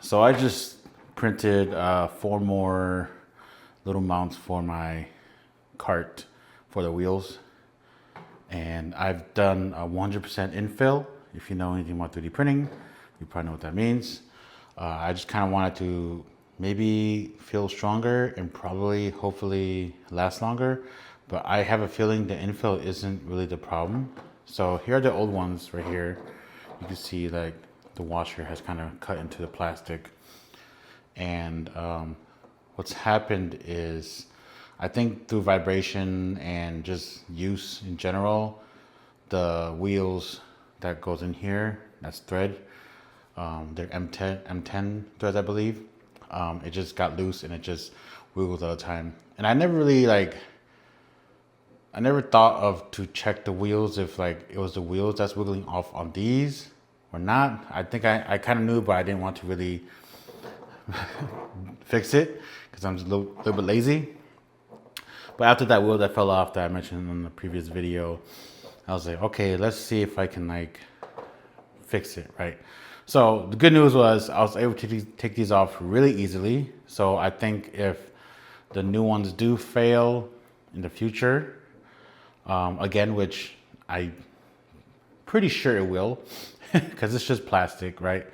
So I just printed 4 more little mounts for my cart for the wheels. And I've done a 100% infill. If you know anything about 3D printing, you probably know what that means. I just kind of wanted to maybe feel stronger and probably, hopefully last longer. But I have a feeling the infill isn't really the problem. So here are the old ones right here. You can see like the washer has kind of cut into the plastic. And what's happened is, I think through vibration and just use in general, the wheels that goes in here, that's thread, they're M10 threads, I believe. It just got loose and it just wiggles all the time. And I never really I never thought of to check the wheels if like it was the wheels that's wiggling off on these or not. I think I kind of knew, but I didn't want to really fix it because I'm just a little bit lazy. But after that wheel that fell off that I mentioned in the previous video, I was like, okay, let's see if I can like fix it, right? So the good news was I was able to take these off really easily. So I think if the new ones do fail in the future, again, which I'm pretty sure it will, because it's just plastic, right?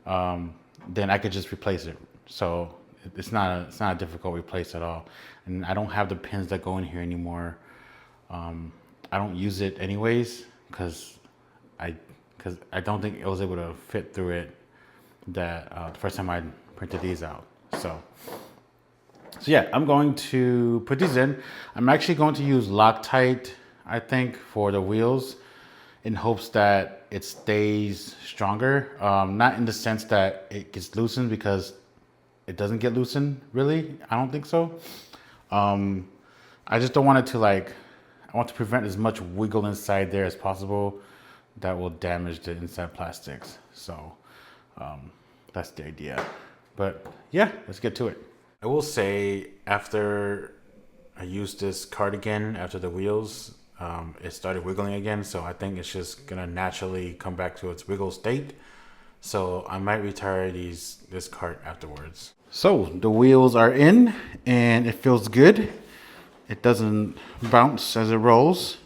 Then I could just replace it. So it's not a difficult replace at all. And I don't have the pins that go in here anymore. I don't use it anyways because I don't think it was able to fit through it that the first time I printed these out. So yeah, I'm going to put these in. I'm actually going to use Loctite, I think, for the wheels in hopes that it stays stronger. Not in the sense that it gets loosened, because it doesn't get loosened, really. I don't think so. I just don't want it to I want to prevent as much wiggle inside there as possible that will damage the inside plastics. So that's the idea. But yeah, let's get to it. I will say, after I used this cardigan after the wheels, it started wiggling again. So I think it's just gonna naturally come back to its wiggle state. So I might retire this cart afterwards. So the wheels are in and it feels good. It doesn't bounce as it rolls.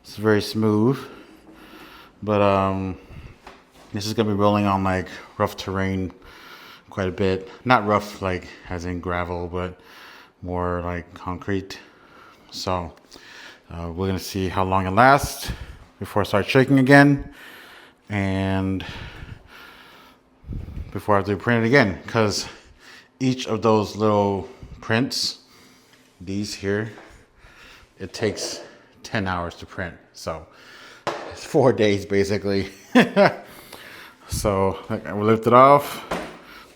It's very smooth. But this is gonna be rolling on like rough terrain quite a bit. Not rough like as in gravel, but more like concrete. So we're gonna see how long it lasts before I start shaking again, and before I have to print it again, because each of those little prints, these here, it takes 10 hours to print. So it's 4 days basically. So I will lift it off.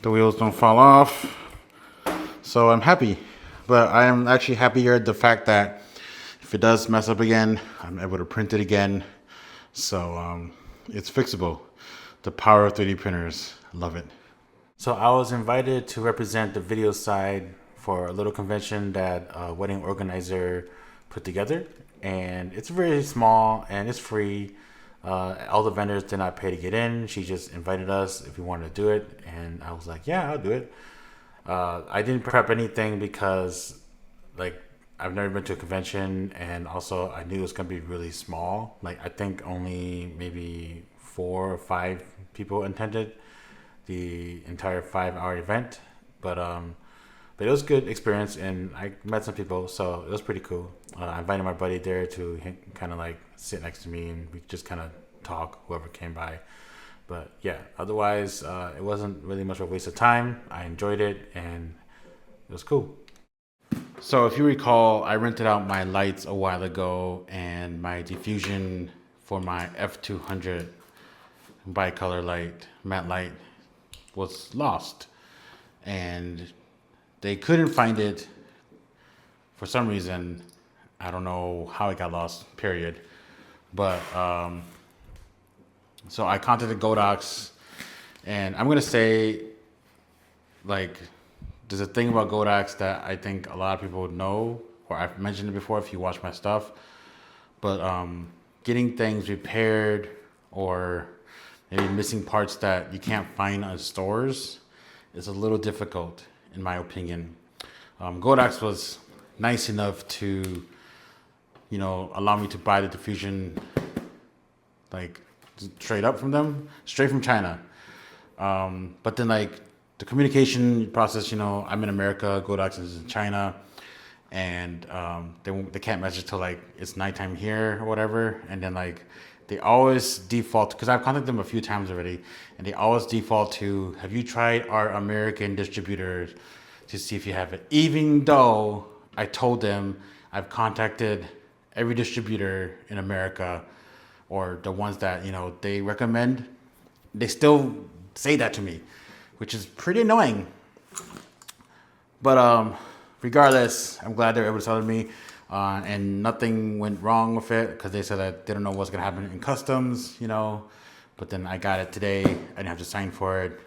The wheels don't fall off. So I'm happy. But I am actually happier the fact that if it does mess up again, I'm able to print it again. So it's fixable. The power of 3D printers. I love it. So I was invited to represent the video side for a little convention that a wedding organizer put together. And it's very small and it's free. All the vendors did not pay to get in. She just invited us if we wanted to do it. And I was like, yeah, I'll do it. I didn't prep anything because I've never been to a convention, and also I knew it was going to be really small. I think only maybe 4 or 5 people attended the entire 5-hour event. But it was a good experience, and I met some people, so it was pretty cool. I invited my buddy there to kind of sit next to me, and we just kind of talk, whoever came by. But yeah, otherwise, it wasn't really much of a waste of time. I enjoyed it, and it was cool. So if you recall, I rented out my lights a while ago, and my diffusion for my F200 bicolor light, matte light, was lost. And they couldn't find it for some reason. I don't know how it got lost, period. But so I contacted Godox, and I'm gonna say, there's a thing about Godox that I think a lot of people know, or I've mentioned it before if you watch my stuff. But getting things repaired or maybe missing parts that you can't find on stores is a little difficult, in my opinion. Godox was nice enough to, you know, allow me to buy the Diffusion like straight up from them, straight from China. But then like the communication process, you know, I'm in America, Godox is in China, and they can't message till like it's nighttime here or whatever, and then like they always default, because I've contacted them a few times already, and they always default to, have you tried our American distributor to see if you have it, even though I told them I've contacted every distributor in America, or the ones that, you know, they recommend. They still say that to me, which is pretty annoying. But regardless, I'm glad they're able to sell to me, and nothing went wrong with it, because they said that they don't know what's gonna happen in customs, you know. But then I got it today. I didn't have to sign for it.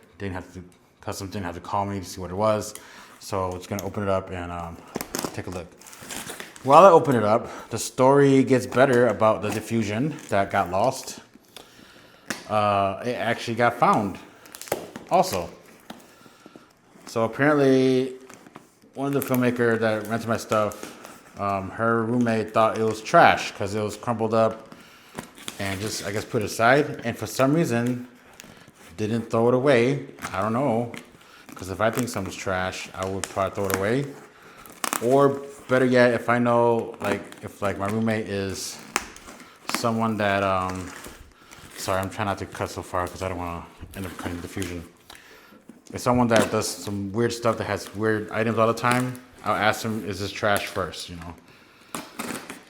Customs didn't have to call me to see what it was. So it's gonna open it up and take a look. While I open it up, the story gets better about the Diffusion that got lost. It actually got found also. So apparently one of the filmmakers that rented my stuff, her roommate thought it was trash because it was crumpled up and just, I guess, put it aside. And for some reason, didn't throw it away. I don't know. Because if I think something's trash, I would probably throw it away. Or better yet, if I know, like, if like my roommate is someone that, sorry, I'm trying not to cut so far because I don't want to end up cutting Diffusion. If someone that does some weird stuff that has weird items all the time, I'll ask them, is this trash first, you know?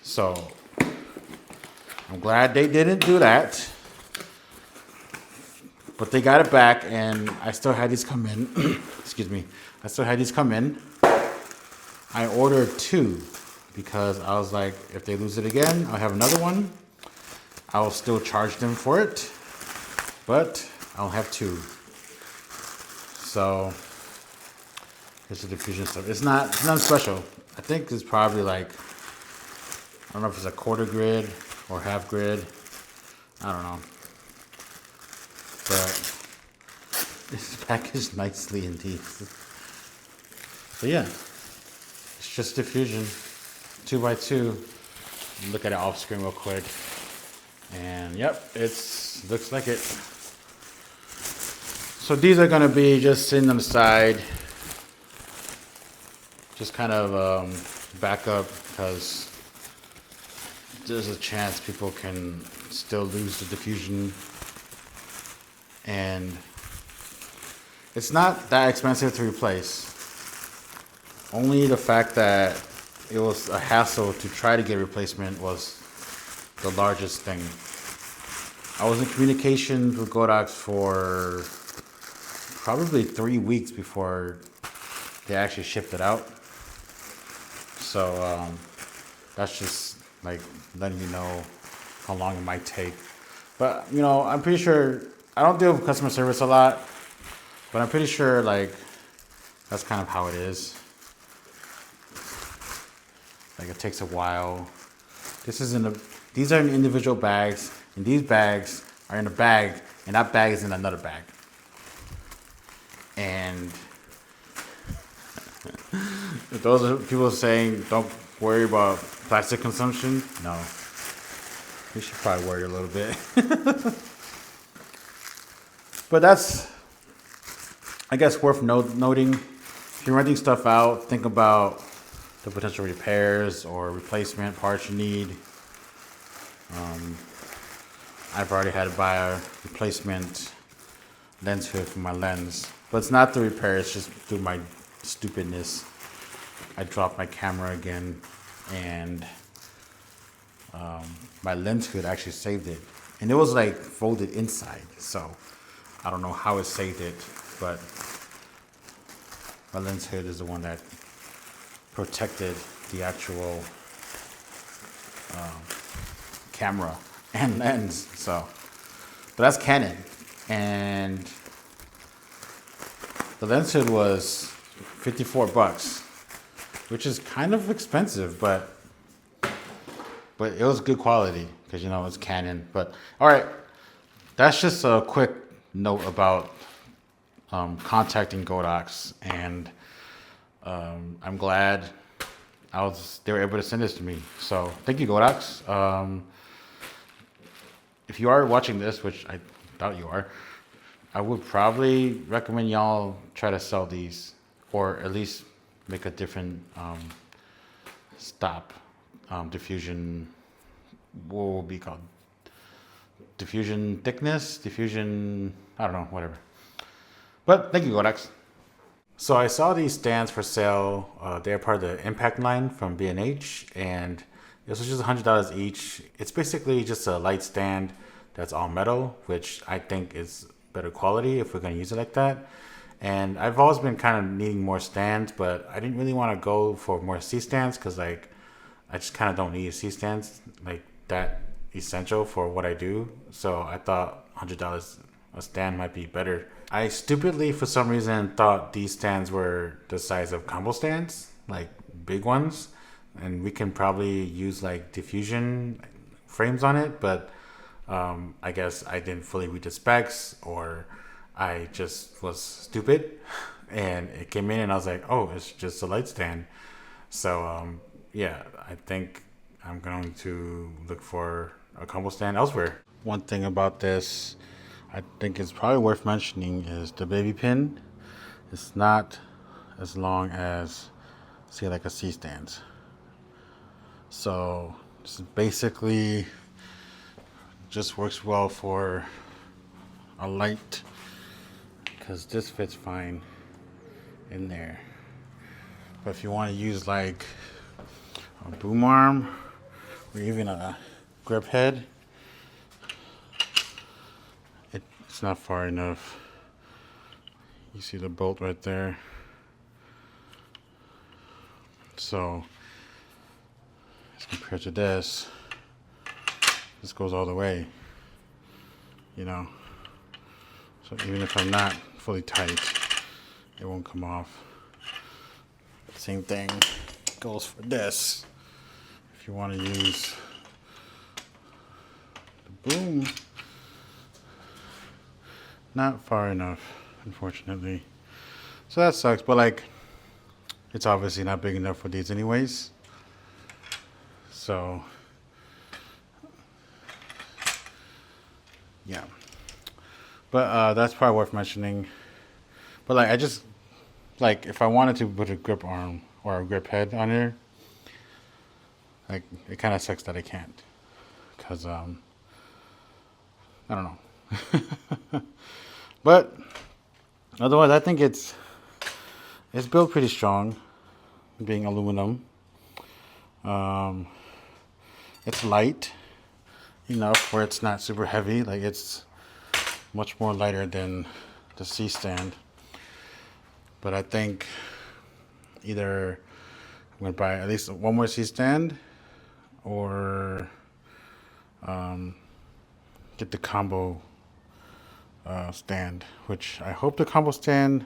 So, I'm glad they didn't do that. But they got it back, and I still had these come in. Excuse me. I still had these come in. I ordered 2 because I was like, if they lose it again, I'll have another one. I will still charge them for it, but I'll have 2. So here's the Diffusion stuff. It's nothing special. I think it's probably like, I don't know if it's a quarter grid or half grid. I don't know. But it's packaged nicely indeed. So yeah, it's just Diffusion 2x2. Look at it off screen real quick. And yep, looks like it. So these are gonna be just sitting on the side, just kind of backup, because there's a chance people can still lose the Diffusion. And it's not that expensive to replace. Only the fact that it was a hassle to try to get a replacement was the largest thing. I was in communication with Godox for probably 3 weeks before they actually shipped it out. So that's just like letting me know how long it might take. But you know, I'm pretty sure, I don't deal with customer service a lot, but I'm pretty sure like that's kind of how it is. Like it takes a while. These are in individual bags, and these bags are in a bag, and that bag is in another bag. And if those are people saying don't worry about plastic consumption, no. We should probably worry a little bit. But that's, I guess, worth noting. If you're renting stuff out, think about the potential repairs or replacement parts you need. I've already had to buy a replacement lens hood for my lens. But it's not the repair, it's just through my stupidness. I dropped my camera again, and my lens hood actually saved it. And it was like folded inside, so I don't know how it saved it, but my lens hood is the one that protected the actual camera and lens. So, but that's Canon, and the lens hood was $54, which is kind of expensive, but it was good quality because, you know, it's Canon. But all right, that's just a quick note about contacting Godox, and I'm glad they were able to send this to me. So thank you, Godox. If you are watching this, which I doubt you are, I would probably recommend y'all try to sell these, or at least make a different stop diffusion. What will be called? Diffusion thickness, diffusion, I don't know, whatever. But thank you, Godox. So I saw these stands for sale. They're part of the Impact line from B&H, and this was just $100 each. It's basically just a light stand that's all metal, which I think is better quality if we're going to use it like that. And I've always been kind of needing more stands, but I didn't really want to go for more C-stands because like I just kind of don't need C-stands like that essential for what I do. So I thought $100 a stand might be better. I stupidly, for some reason, thought these stands were the size of combo stands, like big ones, and we can probably use like diffusion frames on it, but I guess I didn't fully read the specs, or I just was stupid, and it came in and I was like, oh, it's just a light stand. So yeah, I think I'm going to look for a combo stand elsewhere. One thing about this I think it's probably worth mentioning is the baby pin. It's not as long as, say, like a C-stand. So this basically just works well for a light, because this fits fine in there. But if you want to use like a boom arm or even a grip head, it's not far enough. You see the bolt right there. So as compared to this goes all the way, you know. So even if I'm not fully tight, it won't come off. Same thing goes for this. If you want to use the boom, not far enough, unfortunately. So that sucks, but like, it's obviously not big enough for these anyways. So yeah, but that's probably worth mentioning. But like, I just, like, if I wanted to put a grip arm or a grip head on here, like, it kind of sucks that I can't, because I don't know. But otherwise, I think it's built pretty strong, being aluminum. It's light enough where it's not super heavy. Like, it's much more lighter than the C-stand. But I think either I'm going to buy at least one more C-stand, or get the combo stand, which I hope the combo stand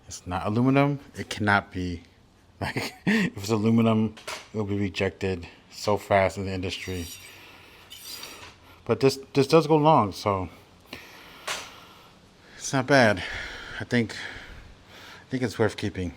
is not aluminum. It cannot be. Like, if it's aluminum, it will be rejected so fast in the industry. But this does go long, so it's not bad. I think it's worth keeping.